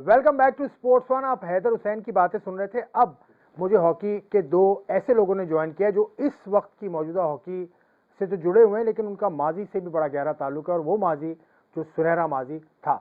Welcome back to Sports One. आप हैदर हुसैन की बातें सुन रहे थे। अब मुझे हॉकी के दो ऐसे लोगों ने ज्वाइन किया जो इस वक्त की मौजूदा हॉकी से तो जुड़े हुए हैं, लेकिन उनका माजी से भी बड़ा गहरा ताल्लुक है, और वो माजी जो सुनहरा माजी था।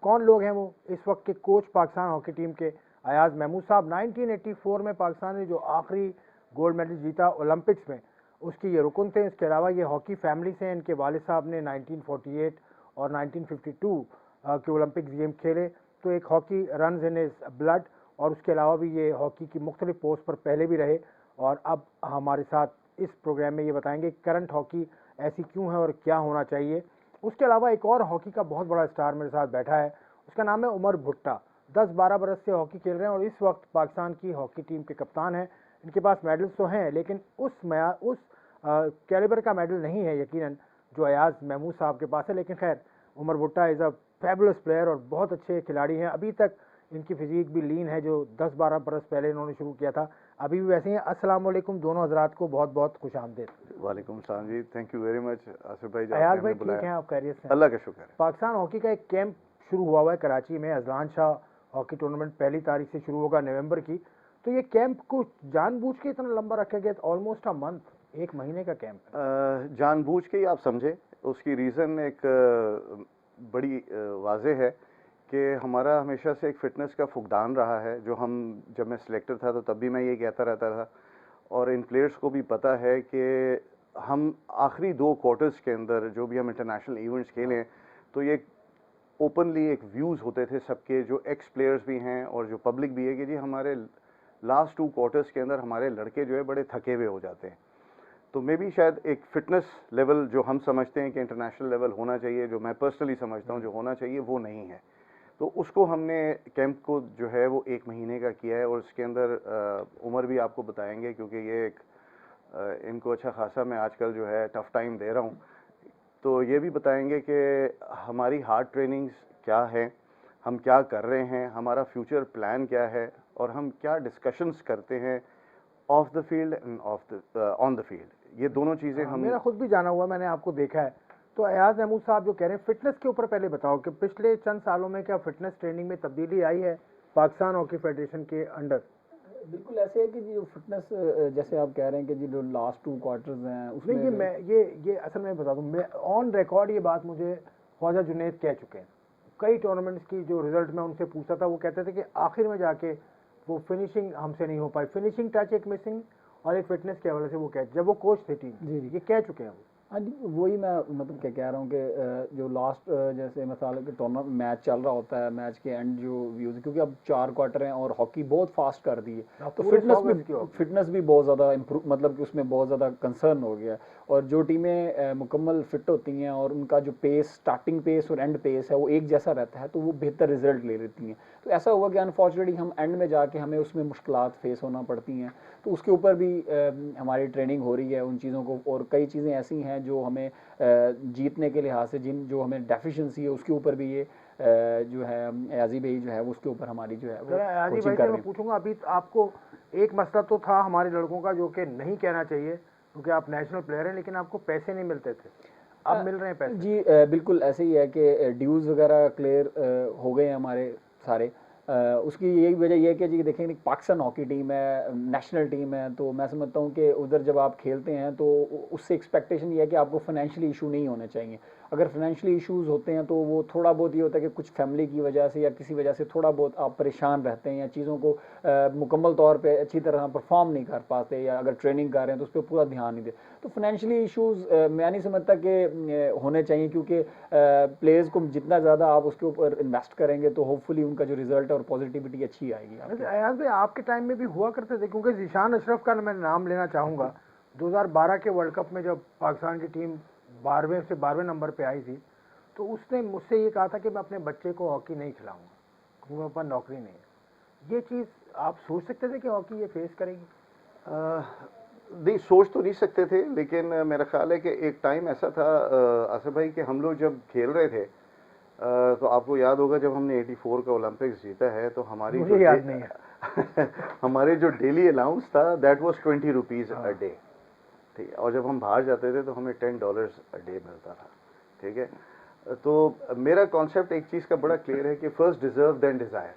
कौन लोग हैं वो? इस वक्त के कोच पाकिस्तान हॉकी टीम के अयाज महमूद साहब। 1984 में पाकिस्तान ने जो आखिरी गोल्ड मेडल जीता ओलंपिक्स में, उसकी ये रुकन थे। इसके अलावा ये हॉकी फैमिली से, इनके वालिद साहब ने 1948 और 1952 के ओलंपिक्स गेम खेले, तो एक hockey run in is blood. और उसके अलावा भी ये हॉकी की मुख्तलिफ पोस्ट पर पहले भी रहे, और अब हमारे साथ इस प्रोग्राम में ये बताएंगे करंट हॉकी ऐसी क्यों है और क्या होना चाहिए। उसके अलावा एक और हॉकी का बहुत बड़ा स्टार मेरे साथ बैठा है, उसका नाम है उमर भुट्टा। 10-12 बरस से हॉकी खेल रहे हैं और इस वक्त पाकिस्तान की हॉकी टीम के कप्तान हैं। इनके पास मेडल्स तो हैं, लेकिन उस कैलिबर का मेडल नहीं है यकीनन जो अयाज महमूद साहब के पास है। लेकिन खैर, उमर भुट्टा इज़ अ फैबुलस प्लेयर और बहुत अच्छे खिलाड़ी हैं। अभी तक इनकी फिजिक भी लीन है, जो 10-12 बरस पहले इन्होंने शुरू किया था, अभी भी वैसे ही हैं। अस्सलाम वालेकुम दोनों हजरात को बहुत बहुत खुशामदीद। वालेकुम सलाम जी, thank you very much Asif भाई। अयाज भाई ठीक हैं आप? खैरियत से? अल्लाह का शुक्र है। पाकिस्तान हॉकी का एक कैंप शुरू हुआ है कराची में। अजलान शाह हॉकी टूर्नामेंट 1 तारीख से शुरू होगा नवंबर की। तो ये कैंप को जानबूझ के इतना लंबा रखा गया, ऑलमोस्ट अ मंथ, 1 महीने का कैंप। जानबूझ के ही आप समझे, उसकी रीज़न एक बड़ी वाजे है कि हमारा हमेशा से एक फ़िटनेस का फुकदान रहा है। जो हम, जब मैं सिलेक्टर था तो तब भी मैं ये कहता रहता था, और इन प्लेयर्स को भी पता है कि हम आखिरी 2 क्वार्टर्स के अंदर जो भी हम इंटरनेशनल इवेंट्स खेलें, तो ये ओपनली एक व्यूज़ होते थे सबके, जो एक्स प्लेयर्स भी हैं और जो पब्लिक भी है, कि जी हमारे लास्ट 2 क्वार्टर्स के अंदर हमारे लड़के जो है बड़े थके हुए हो जाते हैं। तो मे भी शायद एक फ़िटनेस लेवल जो हम समझते हैं कि इंटरनेशनल लेवल होना चाहिए, जो मैं पर्सनली समझता हूँ जो होना चाहिए, वो नहीं है। तो उसको हमने कैंप को जो है वो 1 महीने का किया है, और इसके अंदर उमर भी आपको बताएंगे, क्योंकि ये एक इनको अच्छा खासा मैं आजकल जो है टफ़ टाइम दे रहा हूँ। तो ये भी बताएंगे कि हमारी हार्ड ट्रेनिंग्स क्या है, हम क्या कर रहे हैं, हमारा फ्यूचर प्लान क्या है, और हम क्या डिस्कशंस करते हैं of the field and on the field. ये दोनों चीज़ें हम, मेरा खुद भी जाना हुआ, मैंने आपको देखा है। तो अयाज महमूद साहब जो कह रहे हैं फिटनेस के ऊपर, पहले बताओ कि पिछले चंद सालों में क्या फिटनेस ट्रेनिंग में तब्दीली आई है पाकिस्तान हॉकी फेडरेशन के अंडर? बिल्कुल ऐसे है कि जो फिटनेस, जैसे आप कह रहे हैं कि जी जो लास्ट 2 क्वार्टर्स हैं उसमें ये असल में बता दूं, मैं ऑन रिकॉर्ड ये बात मुझे ख्वाजा जुनैद कह चुके हैं। कई टूर्नामेंट्स की जो रिजल्ट मैं उनसे पूछता था, वो कहते थे कि आखिर में जाके वो फिनिशिंग हमसे नहीं हो पाई, फिनिशिंग टच एक मिसिंग, और एक फिटनेस के हवाले से वो जब वो कोच थे टीम, जी ये कह चुके हैं वो। हाँ जी, वही मैं मतलब क्या कह रहा हूँ कि जो लास्ट जैसे मिसाल के टूर्नामेंट मैच चल रहा होता है, मैच के एंड जो व्यूज़, क्योंकि अब 4 क्वार्टर हैं और हॉकी बहुत फास्ट कर दी है, तो फिटनेस भी बहुत ज़्यादा इम्प्रूव, मतलब कि उसमें बहुत ज़्यादा कंसर्न हो गया। और जो टीमें मुकम्मल फिट होती हैं और उनका जो पेस, स्टार्टिंग पेस और एंड पेस है वो एक जैसा रहता है, तो वो बेहतर रिजल्ट ले लेती हैं। तो ऐसा हुआ कि अनफॉर्चुनेटली हम एंड में जाके हमें उसमें मुश्किलात फेस होना पड़ती हैं, तो उसके ऊपर भी हमारी ट्रेनिंग हो रही है उन चीज़ों को। और कई चीज़ें ऐसी हैं जो हमें जीतने के लिहाज से जो हमें डेफिशिएंसी है, उसके ऊपर भी ये जो है अयाजी भाई जो है उसके ऊपर हमारी जो है वो अयाजी भाई से मैं पूछूंगा, अभी आपको एक मसला तो था हमारे लड़कों का, जो कि नहीं कहना चाहिए क्योंकि आप नेशनल प्लेयर हैं, लेकिन आपको पैसे नहीं मिलते थे, अब मिल रहे हैं पैसे? जी बिल्कुल ऐसे ही है कि ड्यूज़ वगैरह क्लियर हो गए हैं हमारे सारे। उसकी यही वजह यह है कि जी देखें, पाकिस्तान हॉकी टीम है, नेशनल टीम है, तो मैं समझता हूँ कि उधर जब आप खेलते हैं तो उससे एक्सपेक्टेशन ये है कि आपको फाइनेंशियली इशू नहीं होने चाहिए। अगर फाइनेंशियली इश्यूज़ होते हैं तो वो थोड़ा बहुत ये होता है कि कुछ फैमिली की वजह से या किसी वजह से थोड़ा बहुत आप परेशान रहते हैं, या चीज़ों को मुकम्मल तौर पे अच्छी तरह परफॉर्म नहीं कर पाते, या अगर ट्रेनिंग कर रहे हैं तो उस पर पूरा ध्यान नहीं दे, तो फाइनेंशियली इश्यूज़ मैं नहीं समझता कि होने चाहिए, क्योंकि प्लेयर्स को जितना ज़्यादा आप उसके ऊपर इन्वेस्ट करेंगे तो होपफुली उनका जो रिजल्ट और पॉजिटिविटी अच्छी आएगी। अयाज भाई, आपके टाइम में भी हुआ करते थे, क्योंकि जिशान अशरफ का मैं नाम लेना चाहूँगा। 2012 के वर्ल्ड कप में जब पाकिस्तान की टीम 12वें से 12वें नंबर पे आई थी, तो उसने मुझसे ये कहा था कि मैं अपने बच्चे को हॉकी नहीं खिलाऊंगा क्योंकि मेरे पास नौकरी नहीं है। ये चीज़ आप सोच सकते थे कि हॉकी ये फेस करेगी? नहीं, सोच तो नहीं सकते थे, लेकिन मेरा ख्याल है कि एक टाइम ऐसा था आसिफ भाई कि हम लोग जब खेल रहे थे, तो आपको याद होगा जब हमने 84 का ओलंपिक्स जीता है, तो हमारी मुझे याद नहीं है हमारे जो डेली अलाउंस था that was 20 rupees a day, ठीक है। और जब हम बाहर जाते थे तो हमें $10 अ डे मिलता था, ठीक है। तो मेरा कॉन्सेप्ट एक चीज़ का बड़ा क्लियर है कि फर्स्ट डिजर्व देन डिज़ायर।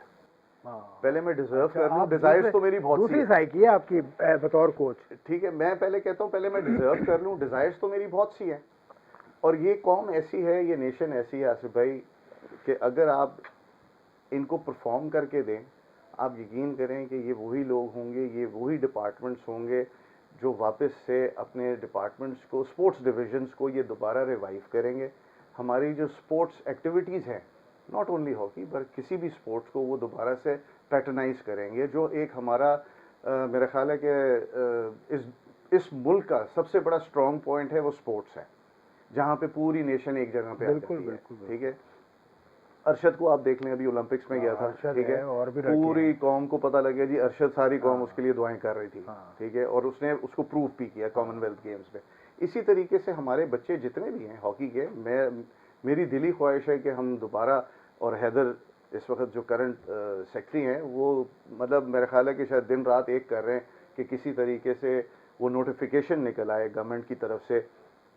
पहले मैं डिजर्व कर लूँ, डिज़ायर्स तो मेरी बहुत सी दूसरी है। साइकी है आपकी बतौर कोच। ठीक है, मैं पहले कहता हूँ पहले मैं डिजर्व कर लूँ, डिज़ायर्स तो मेरी बहुत सी है। और ये कौम ऐसी है, ये नेशन ऐसी है आसिफ भाई, कि अगर आप इनको परफॉर्म करके दें, आप यकीन करें कि ये वही लोग होंगे, ये वही डिपार्टमेंट्स होंगे जो वापस से अपने डिपार्टमेंट्स को, स्पोर्ट्स डिविजन्स को ये दोबारा रिवाइव करेंगे। हमारी जो स्पोर्ट्स एक्टिविटीज़ हैं, नॉट ओनली हॉकी पर किसी भी स्पोर्ट्स को वो दोबारा से पैटर्नाइज करेंगे। जो एक हमारा मेरा ख्याल है कि इस मुल्क का सबसे बड़ा स्ट्रॉन्ग पॉइंट है वो स्पोर्ट्स है, जहाँ पे पूरी नेशन एक जगह पे बिल्कुल आती है। बिल्कुल। ठीक है, अरशद को आप देख लें, अभी ओलंपिक्स में गया था। अरशद ठीक है, है और भी लड़के पूरी हैं। कौम को पता लग गया जी, अरशद, सारी कौम उसके लिए दुआएं कर रही थी। हाँ। ठीक है, और उसने उसको प्रूव भी किया कॉमनवेल्थ गेम्स में। इसी तरीके से हमारे बच्चे जितने भी हैं हॉकी के, मेरी दिली ख्वाहिश है कि हम दोबारा, और हैदर इस वक्त जो करंट सेक्रेटरी हैं वो मतलब मेरा ख्याल है कि शायद दिन रात एक कर रहे हैं कि किसी तरीके से वो नोटिफिकेशन निकल आए गवर्नमेंट की तरफ से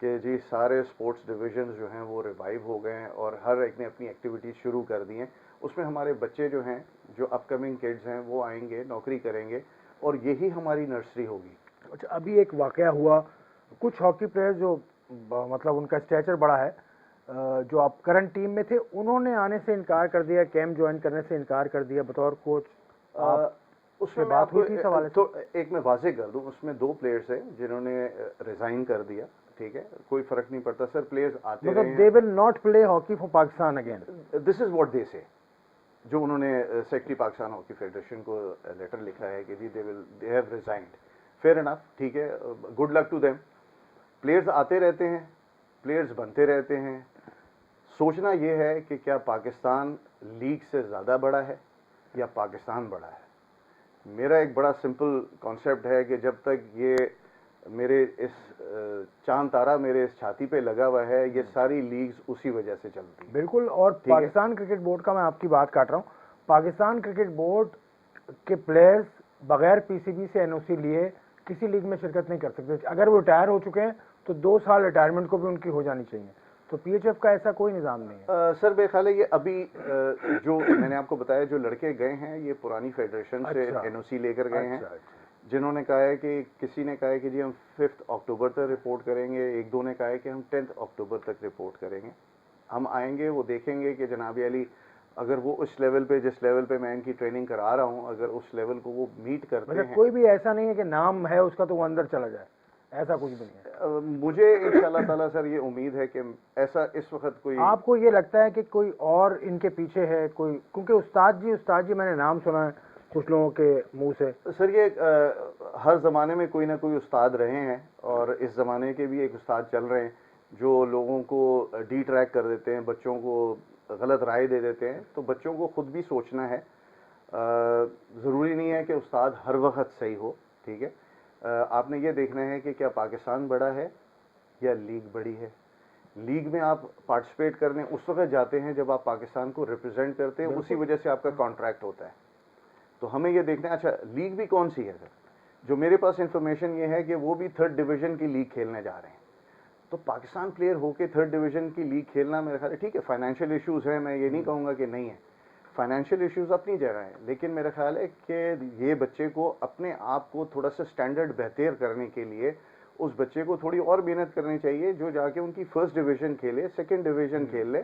कि जी सारे स्पोर्ट्स डिविजन जो हैं वो रिवाइव हो गए हैं और हर एक ने अपनी एक्टिविटीज़ शुरू कर दी हैं। उसमें हमारे बच्चे जो हैं, जो अपकमिंग किड्स हैं, वो आएंगे, नौकरी करेंगे और यही हमारी नर्सरी होगी। अच्छा, अभी एक वाकया हुआ, कुछ हॉकी प्लेयर जो मतलब उनका स्टेचर बड़ा है, जो आप करंट टीम में थे, उन्होंने आने से इनकार कर दिया, कैंप ज्वाइन करने से इनकार कर दिया बतौर कोच। उसमें बात हुई थी इस हवाले से? तो एक मैं वाजे कर दूं, उसमें 2 प्लेयर्स हैं जिन्होंने रिजाइन कर दिया। ठीक है, कोई फर्क नहीं पड़ता सर, प्लेयर्स आते रहे मतलब they will not play hockey for Pakistan again. This is what they say, जो उन्होंने सेक्रेटरी पाकिस्तान हॉकी फेडरेशन को लेटर लिखा है कि जी they have resigned. Fair enough, ठीक है, good luck to them. Players आते रहते हैं, प्लेयर्स बनते रहते हैं। सोचना ये है कि क्या पाकिस्तान लीग से ज़्यादा बड़ा है या पाकिस्तान बड़ा है। मेरा एक बड़ा सिंपल कॉन्सेप्ट है कि जब तक ये मेरे इस चांद तारा मेरे इस छाती पे लगा हुआ है, ये सारी लीग्स उसी वजह से चलती हैं। बिल्कुल। और पाकिस्तान क्रिकेट बोर्ड का मैं आपकी बात काट रहा हूँ, पाकिस्तान क्रिकेट बोर्ड के प्लेयर्स बगैर पीसीबी से एनओसी लिए किसी लीग में शिरकत नहीं कर सकते। अगर वो रिटायर हो चुके हैं तो 2 साल रिटायरमेंट को भी उनकी हो जानी चाहिए। तो पीएचएफ का ऐसा कोई निज़ाम नहीं है। सर मेरे ख्याल है ये अभी जो मैंने आपको बताया, जो लड़के गए हैं ये पुरानी फेडरेशन से एनओसी लेकर गए हैं, जिन्होंने कहा है कि किसी ने कहा है कि जी हम 5 अक्टूबर तक रिपोर्ट करेंगे, 1-2 ने कहा है कि हम 10 अक्टूबर तक रिपोर्ट करेंगे। हम आएंगे, वो देखेंगे कि जनाब अली अगर वो उस लेवल पे, जिस लेवल पे मैं इनकी ट्रेनिंग करा रहा हूँ, अगर उस लेवल को वो मीट करते हैं। कोई भी ऐसा नहीं है कि नाम है उसका तो वो अंदर चला जाए, ऐसा कुछ भी नहीं है। मुझे इंशाल्लाह ताला सर ये उम्मीद है कि ऐसा इस वक्त कोई। आपको ये लगता है कि कोई और इनके पीछे है कोई? क्योंकि उस्ताद जी मैंने नाम सुना है कुछ लोगों के मुंह से। सर ये हर ज़माने में कोई ना कोई उस्ताद रहे हैं और इस ज़माने के भी एक उस्ताद चल रहे हैं जो लोगों को डिट्रैक कर देते हैं, बच्चों को गलत राय दे देते हैं। तो बच्चों को खुद भी सोचना है, ज़रूरी नहीं है कि उस्ताद हर वक्त सही हो। ठीक है, आपने ये देखना है कि क्या पाकिस्तान बड़ा है या लीग बड़ी है। लीग में आप पार्टिसिपेट करने उस वक्त जाते हैं जब आप पाकिस्तान को रिप्रेजेंट करते हैं, उसी वजह से आपका कॉन्ट्रैक्ट होता है। तो हमें ये देखना है, अच्छा लीग भी कौन सी है सर। जो मेरे पास इंफॉर्मेशन ये है कि वो भी 3rd डिवीज़न की लीग खेलने जा रहे हैं। तो पाकिस्तान प्लेयर होके 3rd डिवीज़न की लीग खेलना मेरे ख्याल है ठीक है, फाइनेंशियल इश्यूज़ हैं, मैं ये नहीं कहूँगा कि नहीं है, फाइनेंशियल इश्यूज़ अपनी जगह हैं, लेकिन मेरा ख्याल है कि ये बच्चे को अपने आप को थोड़ा सा स्टैंडर्ड बेहतर करने के लिए उस बच्चे को थोड़ी और मेहनत करनी चाहिए, जो जाके उनकी 1st डिवीज़न खेले, 2nd डिवीज़न खेल ले।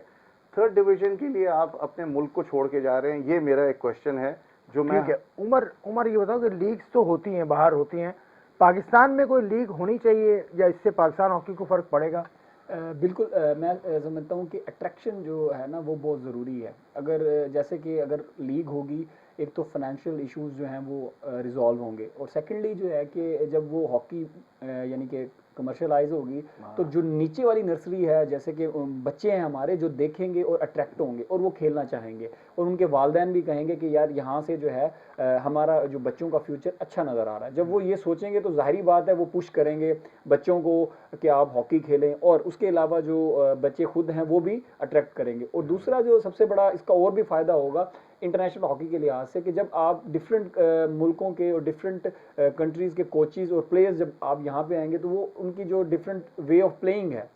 3rd डिवीज़न के लिए आप अपने मुल्क को छोड़ के जा रहे हैं, ये मेरा एक क्वेश्चन है जो मैं। ठीक है, उमर ये बताओ कि लीग्स तो होती हैं, बाहर होती हैं, पाकिस्तान में कोई लीग होनी चाहिए या इससे पाकिस्तान हॉकी को फ़र्क पड़ेगा? बिल्कुल, मैं समझता हूँ कि अट्रैक्शन जो है ना वो बहुत ज़रूरी है। अगर जैसे कि अगर लीग होगी, एक तो फाइनेंशियल इश्यूज जो हैं वो रिजॉल्व होंगे, और सेकेंडली जो है कि जब वो हॉकी यानी कि कमर्शलाइज होगी तो जो नीचे वाली नर्सरी है, जैसे कि बच्चे हैं हमारे, जो देखेंगे और अट्रैक्ट होंगे और वो खेलना चाहेंगे, और उनके वालिदैन भी कहेंगे कि यार यहाँ से जो है हमारा जो बच्चों का फ्यूचर अच्छा नज़र आ रहा है। जब वो ये सोचेंगे तो जाहिर बात है वो पुश करेंगे बच्चों को कि आप हॉकी खेलें, और उसके अलावा जो बच्चे खुद हैं वो भी अट्रैक्ट करेंगे। और दूसरा जो सबसे बड़ा इसका और भी फ़ायदा होगा इंटरनेशनल हॉकी के लिहाज से, कि जब आप डिफरेंट मुल्कों के और डिफरेंट कंट्रीज़ के कोचेज़ और प्लेयर्स जब आप यहाँ पे आएंगे तो वो उनकी जो डिफरेंट वे ऑफ प्लेइंग है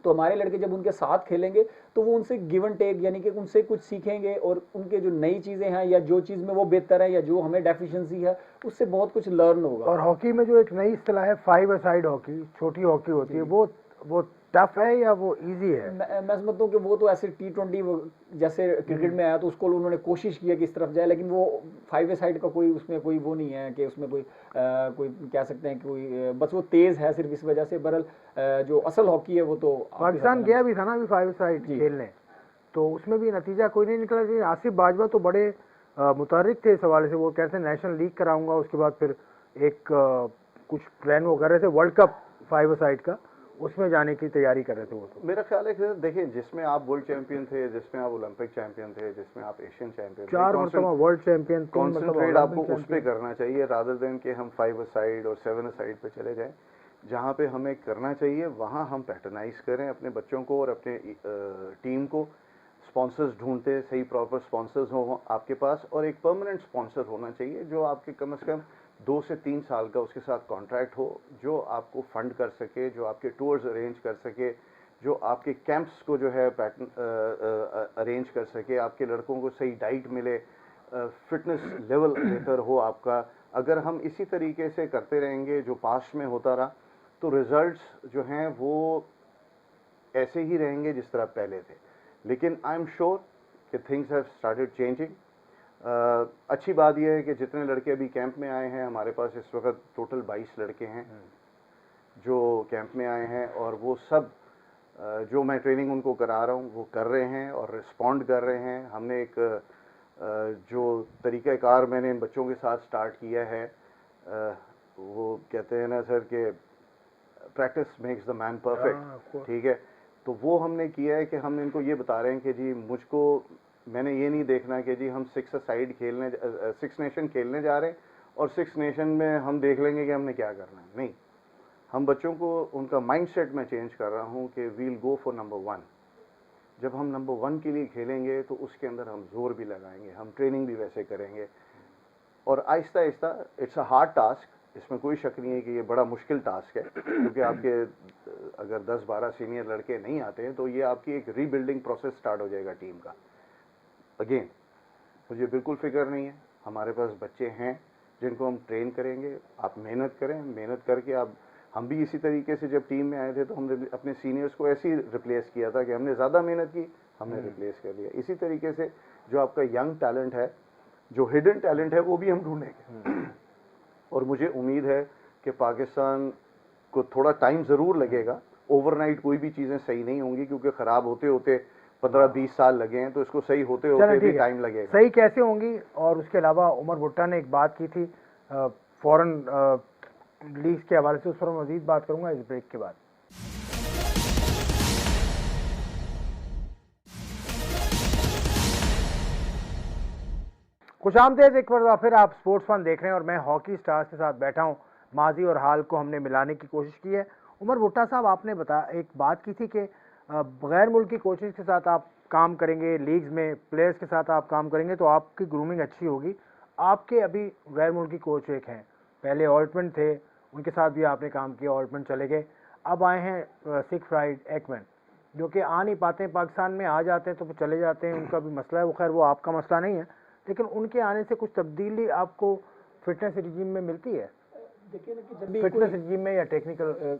तो हमारे लड़के जब उनके साथ खेलेंगे तो वो उनसे गिव एंड टेक, यानी कि उनसे कुछ सीखेंगे और उनके जो नई चीज़ें हैं या जो चीज़ में वो बेहतर है या जो हमें डेफिशिएंसी है उससे बहुत कुछ लर्न होगा। और हॉकी में जो एक नई इस्तेलाह है 5 अ साइड हॉकी, छोटी हॉकी होती है, वो टफ है या वो इजी है? मैं समझता हूँ कि वो तो ऐसे T20 जैसे क्रिकेट में आया तो उसको उन्होंने कोशिश किया कि इस तरफ जाए, लेकिन वो 5 ए साइड का कोई उसमें कोई वो नहीं है कि उसमें कोई कह सकते हैं कोई बस वो तेज़ है सिर्फ इस वजह से। बहरहाल जो असल हॉकी है वो तो पाकिस्तान गया भी था ना अभी 5 साइड खेलने, तो उसमें भी नतीजा कोई नहीं निकला। लेकिन आसिफ बाजवा तो बड़े मुतहर्रिक थे इस हवाले से, वो कहते हैं नेशनल लीग कराऊंगा, उसके बाद फिर एक कुछ प्लान वो कर रहे थे वर्ल्ड कप 5 साइड का, उसमें जाने की तैयारी कर रहे थे वो। तो मेरा ख्याल है कि देखिए, जिसमें आप वर्ल्ड चैंपियन थे, जिसमें आप ओलंपिक चैंपियन थे, जिसमें आप एशियन चैंपियन थे, 4 मरतबा वर्ल्ड चैंपियन, 3 कॉन्सेंट्रेट आपको उस पर करना चाहिए रादर देन कि हम 5 साइड और 7 साइड पे चले जाएं। जहाँ पे हमें करना चाहिए वहाँ हम पैटर्नाइज करें अपने बच्चों को और अपने टीम को। स्पॉन्सर्स ढूंढते, सही प्रॉपर स्पॉन्सर्स हो आपके पास, और एक परमानेंट स्पॉन्सर होना चाहिए जो आपके कम से कम 2 से 3 साल का उसके साथ कॉन्ट्रैक्ट हो, जो आपको फंड कर सके, जो आपके टूर्स अरेंज कर सके, जो आपके कैंप्स को जो है पैटर्न अरेंज कर सके, आपके लड़कों को सही डाइट मिले, फिटनेस लेवल बेहतर हो आपका। अगर हम इसी तरीके से करते रहेंगे जो पास्ट में होता रहा, तो रिजल्ट्स जो हैं वो ऐसे ही रहेंगे जिस तरह पहले थे। लेकिन आई एम श्योर कि थिंग्स हैव स्टार्टेड चेंजिंग। अच्छी बात यह है कि जितने लड़के अभी कैंप में आए हैं, हमारे पास इस वक्त टोटल 22 लड़के हैं जो कैंप में आए हैं, और वो सब जो मैं ट्रेनिंग उनको करा रहा हूँ वो कर रहे हैं और रिस्पॉन्ड कर रहे हैं। हमने एक जो तरीक़ाकार मैंने इन बच्चों के साथ स्टार्ट किया है, वो कहते हैं ना सर कि practice makes the man perfect, ठीक है। तो वो हमने किया है कि हम इनको ये बता रहे हैं कि जी मुझको, मैंने ये नहीं देखना कि जी हम 6 साइड खेलने 6 नेशन खेलने जा रहे हैं और 6 नेशन में हम देख लेंगे कि हमने क्या करना है। नहीं, हम बच्चों को उनका माइंडसेट में चेंज कर रहा हूँ कि वील गो फॉर नंबर 1। जब हम नंबर 1 के लिए खेलेंगे तो उसके अंदर हम जोर भी लगाएंगे, हम ट्रेनिंग भी वैसे करेंगे, और Aahista Aahista, it's a hard task, इसमें कोई शक नहीं है कि ये बड़ा मुश्किल टास्क है, क्योंकि आपके अगर 10-12 सीनियर लड़के नहीं आते हैं तो ये आपकी एक रीबिल्डिंग प्रोसेस स्टार्ट हो जाएगा टीम का। अगेन मुझे बिल्कुल फिक्र नहीं है, हमारे पास बच्चे हैं जिनको हम ट्रेन करेंगे। आप मेहनत करें, मेहनत करके आप, हम भी इसी तरीके से जब टीम में आए थे तो हमने अपने सीनियर्स को ऐसे ही रिप्लेस किया था कि हमने ज़्यादा मेहनत की, हमने रिप्लेस कर लिया। इसी तरीके से जो आपका यंग टैलेंट है, जो हिडन टैलेंट है, वो भी हम ढूंढेंगे। और मुझे उम्मीद है कि पाकिस्तान को थोड़ा टाइम ज़रूर लगेगा, ओवरनाइट कोई भी चीज़ें सही नहीं होंगी, क्योंकि ख़राब होते होते 15-20 साल लगे हैं, तो इसको सही होते होते भी टाइम लगेगा। सही कैसे होंगी? और उसके अलावा उमर भुट्टा ने एक बात की थी फॉरेन लीग के हवाले से, उस पर मजीद बात करूंगा इस ब्रेक के बाद। खुशामदीद एक बार फिर, आप स्पोर्ट्स फन देख रहे हैं और मैं हॉकी स्टार्स के साथ बैठा हूं। माजी और हाल को हमने मिलाने की कोशिश की है। उमर भुट्टा साहब, आपने एक बात की थी कि गैर मुल्की कोचेस के साथ आप काम करेंगे, लीग्स में प्लेयर्स के साथ आप काम करेंगे तो आपकी ग्रूमिंग अच्छी होगी। आपके अभी गैर मुल्की कोच एक हैं, पहले ऑल्टमैन थे, उनके साथ भी आपने काम किया, ऑल्टमैन चले गए, अब आए हैं सिगफ्राइड एक्मैन, जो कि आ नहीं पाते हैं पाकिस्तान में, आ जाते हैं तो फिर चले जाते हैं, उनका भी मसला है, वो खैर वो आपका मसला नहीं है, लेकिन उनके आने से कुछ तब्दीली आपको फिटनेस रिजीम में मिलती है? देखिए ना कि जब भी फिटनेस रिजीम में या टेक्निकल,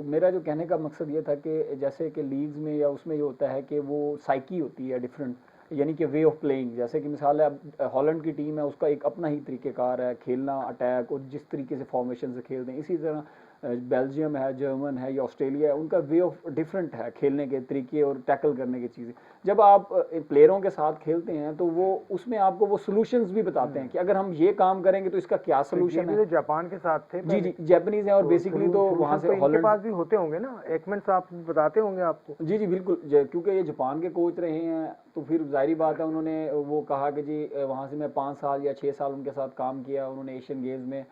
मेरा जो कहने का मकसद ये था कि जैसे कि लीग्स में या उसमें ये होता है कि वो साइकी होती है डिफरेंट, यानी कि वे ऑफ प्लेइंग। जैसे कि मिसाल है, अब हॉलैंड की टीम है, उसका एक अपना ही तरीक़ेकार है खेलना, अटैक, और जिस तरीके से फॉर्मेशन से खेलते हैं। इसी तरह बेल्जियम है, जर्मन है या ऑस्ट्रेलिया है, उनका वे ऑफ डिफरेंट है खेलने के तरीके और टैकल करने की चीज़ें। जब आप प्लेयरों के साथ खेलते हैं तो वो उसमें आपको वो सोल्यूशंस भी बताते हैं कि अगर हम ये काम करेंगे तो इसका क्या सोल्यूशन है। जापान के साथ थे, जी, जापानीज हैं, और बेसिकली तो वहाँ से हॉलैंड के पास भी होते होंगे ना, एक्मैन साहब बताते होंगे आपको। जी बिल्कुल, क्योंकि ये जापान के कोच रहे हैं तो फिर जाहिर बात है, उन्होंने वो कहा कि जी वहाँ से मैं 5 साल या 6 साल उनके साथ काम किया, उन्होंने एशियन गेम्स में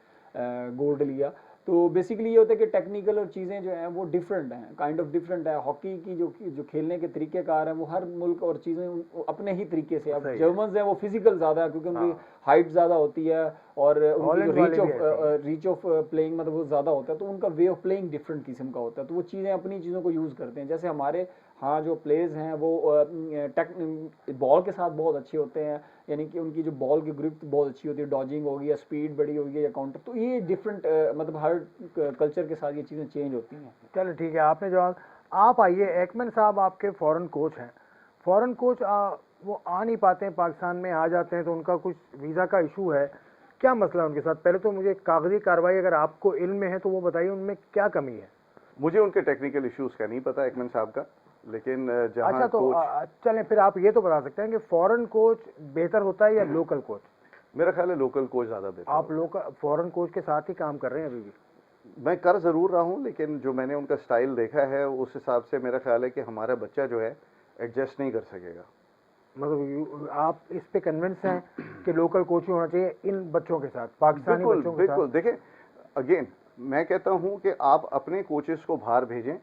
गोल्ड लिया। तो बेसिकली ये होता है कि टेक्निकल और चीज़ें जो हैं वो डिफरेंट हैं, काइंड ऑफ डिफरेंट है। हॉकी की जो खेलने के तरीक़ेकार हैं वो हर मुल्क और चीज़ें अपने ही तरीके से। अब जर्मन्स हैं वो फिजिकल ज़्यादा है, क्योंकि उनकी हाइट ज़्यादा होती है और उनकी हॉलैंड जो वाले भी ऐसे रीच ऑफ प्लेइंग मतलब वो ज़्यादा होता है, तो उनका वे ऑफ प्लेइंग डिफरेंट किस्म का होता है, तो वो चीज़ें अपनी चीज़ों को यूज़ करते हैं। जैसे हमारे हाँ जो प्लेयर्स हैं वो बॉल के साथ बहुत अच्छे होते हैं, यानी कि उनकी जो बॉल की ग्रिप बहुत अच्छी होती है, डॉजिंग होगी या स्पीड बड़ी होगी या काउंटर, तो ये डिफरेंट मतलब हर कल्चर के साथ ये चीज़ें चेंज होती हैं। चलो ठीक है, आपने जवाब। आप आइए, एकमैन साहब आपके फॉरेन कोच हैं। फॉरेन कोच वो आ नहीं पाते हैं पाकिस्तान में, आ जाते हैं तो उनका कुछ वीज़ा का इशू है, क्या मसला है उनके साथ? पहले तो मुझे कागजी कार्रवाई अगर आपको इल्म में है तो वो बताइए, उनमें क्या कमी है? मुझे उनके टेक्निकल इश्यूज का नहीं पता एकमन साहब का, लेकिन जहां अच्छा, तो कोच चलें फिर आप ये तो बता सकते हैं कि फॉरेन कोच बेहतर होता है या लोकल कोच? मेरा ख्याल है लोकल कोच ज़्यादा बेहतर आप लोकल फॉरेन कोच के साथ ही काम कर रहे हैं अभी भी? मैं कर ज़रूर रहा हूं, लेकिन जो मैंने उनका स्टाइल देखा है उस हिसाब से मेरा ख्याल है कि हमारा बच्चा जो है एडजस्ट नहीं कर सकेगा। मतलब आप इस पे कन्विंस हैं कि लोकल कोच ही होना चाहिए इन बच्चों के साथ, पाकिस्तानी बिल्कुल बच्चों के बिल्कुल, साथ? देखिए अगेन मैं कहता हूं कि आप अपने कोचेस को बाहर भेजें,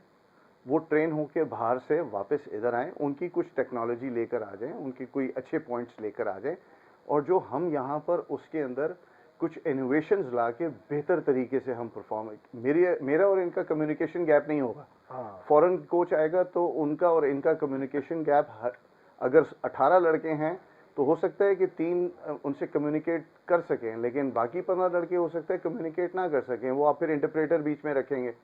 वो ट्रेन होकर बाहर से वापस इधर आएं, उनकी कुछ टेक्नोलॉजी लेकर आ जाएं, उनकी कोई अच्छे पॉइंट्स लेकर आ जाएं, और जो हम यहाँ पर उसके अंदर कुछ इनोवेशंस ला के बेहतर तरीके से हम परफॉर्म, मेरा और इनका कम्युनिकेशन गैप नहीं होगा। हाँ, फॉरेन कोच आएगा तो उनका और इनका कम्युनिकेशन गैप, अगर 18 लड़के हैं तो हो सकता है कि 3 उनसे कम्युनिकेट कर सकें, लेकिन बाकी 15 लड़के हो सकता है कम्युनिकेट ना कर सकें। वो आप फिर इंटरप्रेटर बीच में रखेंगे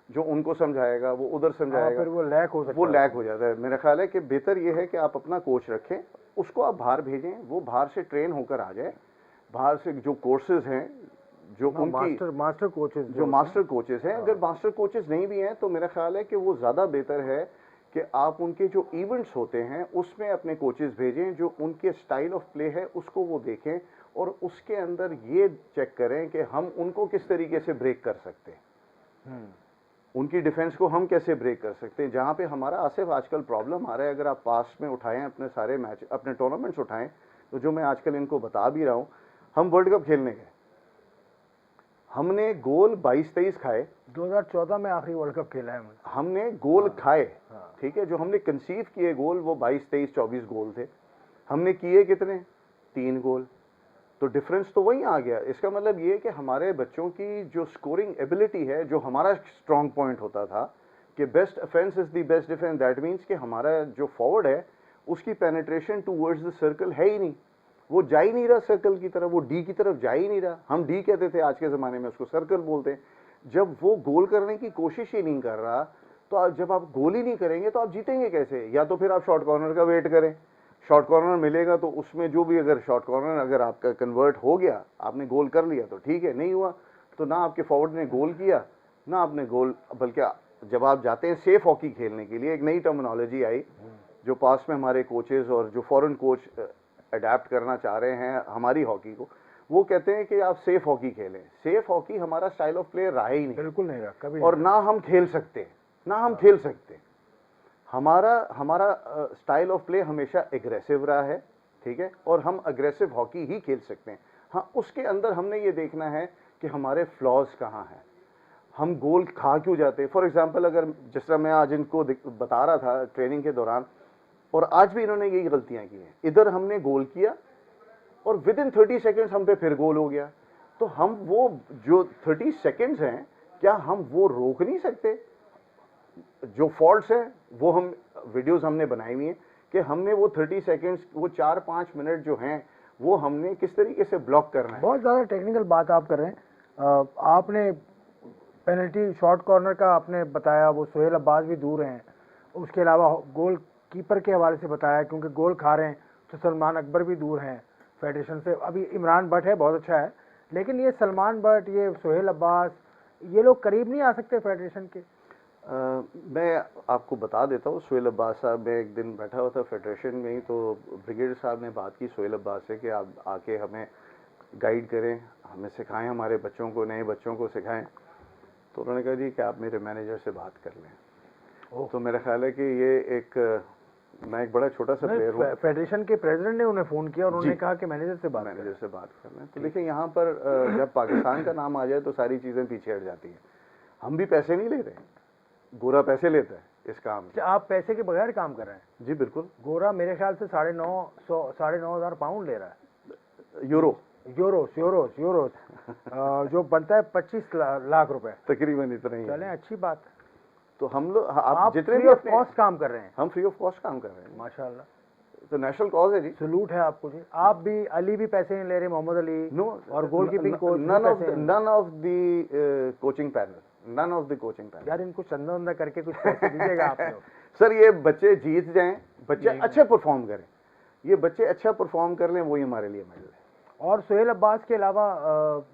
जो उनको समझाएगा, वो उधर समझाएगा, फिर वो लैक हो सकता वो है। लैक हो जाता है। मेरा ख्याल है कि बेहतर ये है कि आप अपना कोच रखें, उसको आप बाहर भेजें, वो बाहर से ट्रेन होकर आ जाए, बाहर से जो कोर्सेज हैं, जो उनकी मास्टर कोचेस जो मास्टर कोचेस हैं, अगर मास्टर कोचेस नहीं भी हैं तो मेरा ख्याल है कि वो ज़्यादा बेहतर है कि आप उनके जो इवेंट्स होते हैं उसमें अपने कोचेस भेजें, जो उनके स्टाइल ऑफ प्ले है उसको वो देखें, और उसके अंदर ये चेक करें कि हम उनको किस तरीके से ब्रेक कर सकते हैं, उनकी डिफेंस को हम कैसे ब्रेक कर सकते हैं। जहाँ पे हमारा आसिफ आजकल प्रॉब्लम आ रहा है, अगर आप पास्ट में उठाएं अपने सारे मैच, अपने टूर्नामेंट्स उठाएं, तो जो मैं आजकल इनको बता भी रहा हूँ, हम वर्ल्ड कप खेलने गए, हमने गोल 22-23 खाए। 2014 में आखिरी वर्ल्ड कप खेला है हमने गोल खाए, हाँ। ठीक है, जो हमने कंसीव किए गोल वो 22-23-24 गोल थे, हमने किए कितने? 3 गोल। तो डिफरेंस तो वही आ गया। इसका मतलब ये कि हमारे बच्चों की जो स्कोरिंग एबिलिटी है, जो हमारा स्ट्रॉन्ग पॉइंट होता था कि best offence is the best defence, that means कि हमारा जो फॉरवर्ड है उसकी पेनिट्रेशन टूवर्ड्स द सर्कल है ही नहीं, वो जा ही नहीं रहा सर्कल की तरफ, वो डी की तरफ जा ही नहीं रहा। हम डी कहते थे, आज के ज़माने में उसको सर्कल बोलते हैं। जब वो गोल करने की कोशिश ही नहीं कर रहा, तो जब आप गोल ही नहीं करेंगे तो आप जीतेंगे कैसे? या तो फिर आप शॉर्ट कॉर्नर का वेट करें, शॉर्ट कॉर्नर मिलेगा तो उसमें जो भी, अगर शॉर्ट कॉर्नर अगर आपका कन्वर्ट हो गया, आपने गोल कर लिया तो ठीक है, नहीं हुआ तो ना आपके फॉरवर्ड ने गोल किया, ना आपने गोल। बल्कि जब आप जाते हैं सेफ हॉकी खेलने के लिए, एक नई टर्मिनोलॉजी आई जो पास में हमारे कोचेस और जो फॉरेन कोच अडेप्ट करना चाह रहे हैं हमारी हॉकी को, वो कहते हैं कि आप सेफ हॉकी खेलें। सेफ हॉकी हमारा स्टाइल ऑफ प्ले रहा ही नहीं, बिल्कुल नहीं रहा कभी, और ना हम खेल सकते, ना हम खेल सकते। हमारा स्टाइल ऑफ प्ले हमेशा एग्रेसिव रहा है, ठीक है, और हम अग्रेसिव हॉकी ही खेल सकते हैं। हाँ, उसके अंदर हमने ये देखना है कि हमारे फ्लॉज कहाँ हैं, हम गोल खा क्यों जाते हैं। फॉर एग्जांपल, अगर जिस तरह मैं आज इनको बता रहा था ट्रेनिंग के दौरान, और आज भी इन्होंने यही गलतियां की हैं, इधर हमने गोल किया और विद इन 30 सेकेंड्स हम पे फिर गोल हो गया, तो हम वो जो 30 सेकेंड्स हैं, क्या हम वो रोक नहीं सकते? जो फॉल्ट्स हैं वो हम वीडियोस हमने बनाई हुई हैं कि हमने वो 30 सेकेंड्स, वो 4-5 मिनट जो हैं, वो हमने किस तरीके से ब्लॉक करना है। बहुत ज़्यादा टेक्निकल बात आप कर रहे हैं। आपने पेनल्टी शॉर्ट कॉर्नर का आपने बताया, वो सोहेल अब्बास भी दूर हैं, उसके अलावा गोल कीपर के हवाले से बताया, क्योंकि गोल खा रहे हैं तो सलमान अकबर भी दूर हैं फेडरेशन से। अभी इमरान भट्ट है, बहुत अच्छा है, लेकिन ये सलमान भट्ट, ये सोहेल अब्बास, ये लोग करीब नहीं आ सकते फेडरेशन के? मैं आपको बता देता हूँ, सोहेल अब्बास साहब, मैं एक दिन बैठा हुआ था फेडरेशन में ही, तो ब्रिगेडियर साहब ने बात की सोहेल अब्बास से कि आप आके हमें गाइड करें, हमें सिखाएं, हमारे बच्चों को, नए बच्चों को सिखाएं। तो उन्होंने कहा जी कि आप मेरे मैनेजर से बात कर लें। तो मेरा ख्याल है कि ये मैं एक बड़ा छोटा सा प्लेयर हूँ। फेडरेशन के प्रेसिडेंट ने उन्हें फ़ोन किया और उन्होंने कहा कि मैनेजर से बात कर लें। तो देखिए, यहाँ पर जब पाकिस्तान का नाम आ जाए तो सारी चीज़ें पीछे हट जाती हैं। हम भी पैसे नहीं ले रहे, गोरा पैसे लेता है इस काम से। आप पैसे के बगैर काम कर रहे हैं? जी बिल्कुल। गोरा मेरे ख्याल से 9,500 £9,500 ले रहा है, यूरो। यूरोस यूरोस यूरोस जो बनता है 25 लाख रुपए। तकरीबन इतना ही चलें, है। अच्छी बात। तो हम लोग आप जितने फ्री भी ऑफ अपने कॉस्ट काम कर रहे हैं। हम फ्री ऑफ कॉस्ट काम कर रहे हैं, माशाल्लाह, तो नेशनल कॉज है जी। सलूट है आपको जी। आप भी, अली भी पैसे नहीं ले रहे, मोहम्मद अली नो, और goalkeeping coach none of the coaching panel, none of the coaching panel. यार इनको चंदा वंदा करके कुछ पैसे दीजिएगा आप लोग। सर ये बच्चे जीत जाएं, बच्चे अच्छे परफॉर्म करें, ये बच्चे अच्छा परफॉर्म कर लें, वही हमारे लिए मेडल है। और सोहेल अब्बास के अलावा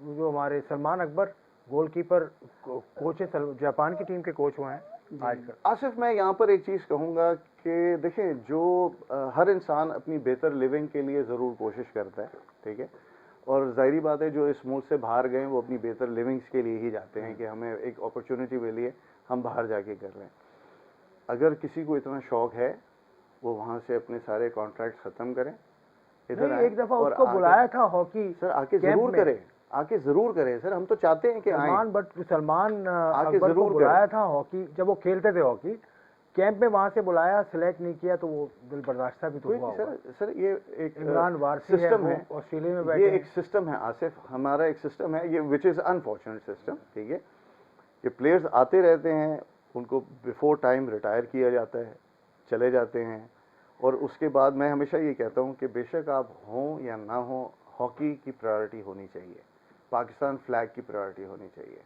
जो हमारे सलमान अकबर गोलकीपर कोच है, जापान की टीम के कोच हुए हैं आजकल। आसिफ, मैं यहाँ पर एक चीज़ कहूँगा कि देखें, जो हर इंसान अपनी बेहतर लिविंग के लिए ज़रूर कोशिश करता है, ठीक है, और ज़ाहिरी बात है जो इस मुल्क से बाहर गए वो अपनी बेहतर लिविंग्स के लिए ही जाते हैं कि हमें एक अपॉर्चुनिटी मिली है, हम बाहर जाके कर रहे हैं। अगर किसी को इतना शौक है वो वहाँ से अपने सारे कॉन्ट्रैक्ट ख़त्म करें, इधर नहीं, एक दफा उसको बुलाया था हॉकी सर, आके कैंप ज़रूर में। करें, आके ज़रूर करें सर, हम तो चाहते हैं कि आए। सलमान आके अकबर को जरूर बुलाया था हॉकी, जब वो खेलते थे हॉकी कैंप में, वहां से बुलाया, सिलेक्ट नहीं किया तो वो दिल बर्दाश्त भी तो हुआ होगा। सर ये एक इमरान वारसी है, सिस्टम वो है, ऑस्ट्रेलिया में बैठे ये हैं। एक सिस्टम है आसिफ, हमारा एक सिस्टम है ये, विच इज़ अनफॉर्चुनेट सिस्टम, ठीक है। ये प्लेयर्स आते रहते हैं, उनको बिफोर टाइम रिटायर किया जाता है, चले जाते हैं, और उसके बाद मैं हमेशा ये कहता हूँ कि बेशक आप हों या ना हों, हॉकी की प्रायोरिटी होनी चाहिए, पाकिस्तान फ्लैग की प्रायोरिटी होनी चाहिए।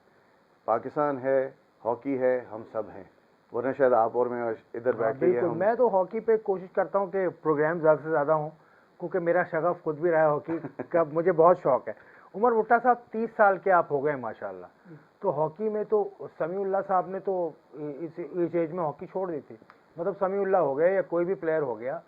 पाकिस्तान है, हॉकी है, हम सब हैं, वरना शायद आप और मैं इधर बैठे हैं। बिल्कुल, मैं तो हॉकी पे कोशिश करता हूँ कि प्रोग्राम ज़्यादा से ज़्यादा हों, क्योंकि मेरा शगफ खुद भी रहा है हॉकी का, मुझे बहुत शौक है। उमर भुट्टा साहब 30 साल के आप हो गए माशाल्लाह, तो हॉकी में तो समीउल्लाह साहब ने तो इस एज में हॉकी छोड़ दी थी, मतलब समीउल्लाह हो गए या कोई भी प्लेयर हो गया,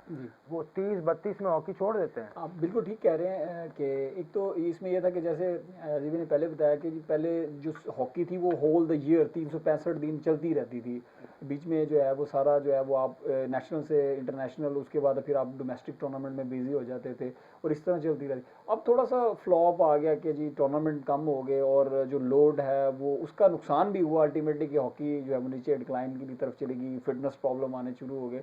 वो 30-32 में हॉकी छोड़ देते हैं। आप बिल्कुल ठीक कह रहे हैं कि एक तो इसमें यह था कि जैसे रिवी ने पहले बताया कि पहले जो हॉकी थी वो होल द ईयर 365 दिन चलती रहती थी, बीच में जो है वो सारा जो है वो आप नेशनल से इंटरनेशनल, उसके बाद फिर आप डोमेस्टिक टूर्नामेंट में बिजी हो जाते थे और इस तरह चलती रहती। अब थोड़ा सा फ्लॉप आ गया कि जी टूर्नामेंट कम हो गए और जो लोड है वो उसका नुकसान भी हुआ अल्टीमेटली कि हॉकी जो है वो नीचे डिक्लाइन की तरफ चलेगी, फिटनेस प्रॉब्लम आने शुरू हो गए।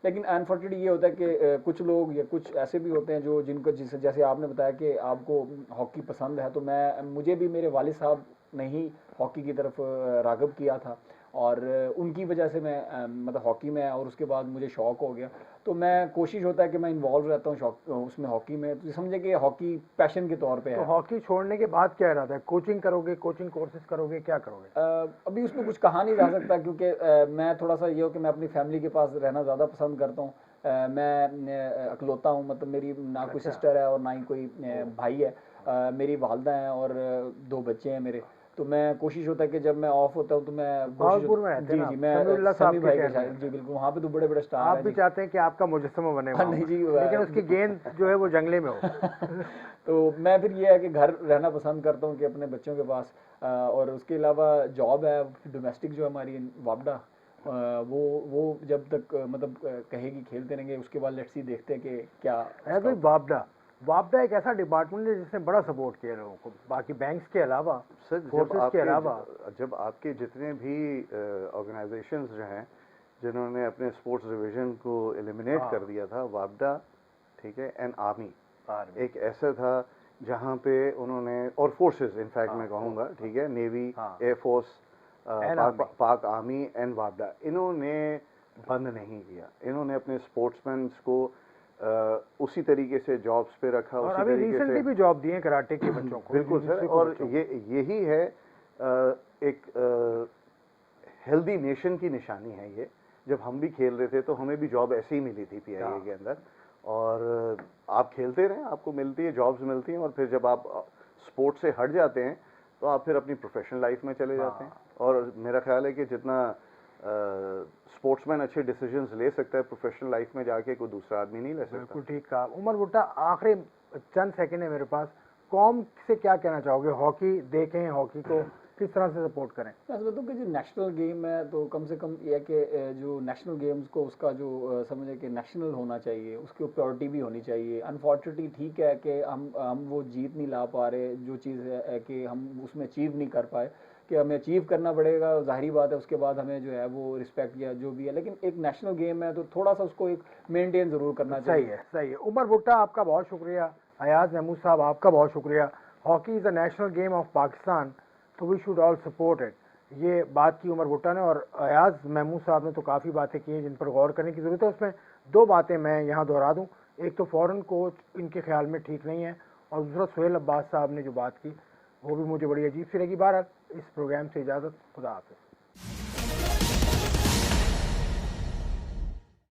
लेकिन अनफॉर्चुनेटली ये होता है कि कुछ लोग या कुछ ऐसे भी होते हैं जो जिनको जैसे आपने बताया कि आपको हॉकी पसंद है, तो मुझे भी मेरे वालिद साहब ने ही हॉकी की तरफ राग़िब किया था और उनकी वजह से मैं मतलब हॉकी में, और उसके बाद मुझे शौक़ हो गया, तो मैं कोशिश होता है कि मैं इन्वॉल्व रहता हूँ उसमें हॉकी में, तो समझे कि हॉकी पैशन के तौर पे है। तो हॉकी छोड़ने के बाद क्या इरादा है? कोचिंग करोगे, कोचिंग कोर्सेज करोगे, क्या करोगे? अभी उसमें कुछ कहा नहीं जा सकता क्योंकि मैं थोड़ा सा ये हो कि मैं अपनी फैमिली के पास रहना ज़्यादा पसंद करता हूँ। मैं अकलौता हूँ, मतलब मेरी ना कोई सिस्टर है और ना ही कोई भाई है। मेरी वालदा हैं और 2 बच्चे हैं मेरे, तो मैं कोशिश होता है कि जब मैं ऑफ होता हूँ तो मैं भागलपुर में रहते हैं ना, मैं समी भाई के साथ, जी बिल्कुल, वहाँ पे तो बड़े बड़े स्टार आप हैं भी जी। चाहते हैं कि आपका मुजस्समा बने वहाँ नहीं जी, लेकिन उसकी गेंद जो है वो जंगले में हो। तो मैं फिर ये है कि घर रहना पसंद करता हूँ कि अपने बच्चों के पास, और उसके अलावा जॉब है डोमेस्टिक जो हमारी वापडा, वो जब तक मतलब कहेगी खेलते रहेंगे, उसके बाद लेट्स सी देखते हैं कि क्या है। भाई वापडा एक ऐसा डिपार्टमेंट है जिसने बड़ा सपोर्ट किया लोगों को, बाकी बैंक्स के अलावा, सर फोर्सेस के अलावा। जब आपके जितने भी ऑर्गेनाइजेशंस जो हैं जिन्होंने अपने स्पोर्ट्स डिवीजन को एलिमिनेट कर दिया था, वापडा, ठीक है, एंड आर्मी एक ऐसा था जहाँ पे उन्होंने, और फोर्सेस इनफैक्ट मैं कहूँगा, ठीक है, नेवी, एयरफोर्स, पाक आर्मी एंड वापडा, इन्होंने बंद नहीं किया, इन्होंने अपने स्पोर्ट्समैन को उसी तरीके से जॉब्स पे रखा, और उसी अभी तरीके रिसेंटली से भी जॉब दिए कराटे के बच्चों को। बिल्कुल सर, और यही है एक हेल्दी नेशन की निशानी है ये। जब हम भी खेल रहे थे तो हमें भी जॉब ऐसे ही मिली थी PIA के अंदर, और आप खेलते रहें, आपको मिलती है, जॉब्स मिलती हैं, और फिर जब आप स्पोर्ट्स से हट जाते हैं तो आप फिर अपनी प्रोफेशनल लाइफ में चले जाते हैं। और मेरा ख्याल है कि जितना स्पोर्ट्समैन अच्छे डिसीजंस ले सकता है प्रोफेशनल लाइफ में जाके, कोई दूसरा आदमी नहीं ले सकता। बिल्कुल ठीक कहा। उमर भुट्टा, आखिरी चंद सेकंड है मेरे पास, कौम से क्या कहना चाहोगे? हॉकी देखें, हॉकी को किस तरह से सपोर्ट करें? मैं समझता हूँ कि जो नेशनल गेम है तो कम से कम ये है कि जो नेशनल गेम्स को उसका जो समझे कि नेशनल होना चाहिए, उसकी प्रायोरिटी भी होनी चाहिए। अनफॉर्चुनेटली ठीक है कि हम वो जीत नहीं ला पा रहे, जो चीज़ है कि हम उसमें अचीव नहीं कर पाए, कि हमें अचीव करना पड़ेगा, ज़ाहिरी बात है, उसके बाद हमें जो है वो रिस्पेक्ट या जो भी है, लेकिन एक नेशनल गेम है तो थोड़ा सा उसको एक मेंटेन ज़रूर करना चाहिए। सही है, सही है। उमर भुट्टा, आपका बहुत शुक्रिया। अयाज महमूद साहब, आपका बहुत शुक्रिया। Hockey is a national game of Pakistan, तो we should all support it. ये बात की उमर भुट्टा ने, और अयाज महमूद साहब ने तो काफ़ी बातें की हैं जिन पर गौर करने की ज़रूरत है। उसमें दो बातें मैं यहाँ दोहरा दूँ। एक तो फॉरेन कोच इनके ख्याल में ठीक नहीं है, और दूसरा सुहेल अब्बास साहब ने जो बात की वो भी मुझे बड़ी अजीब सी लगी। बहरहाल इस प्रोग्राम से इजाज़त, खुदा हाफ़िज़।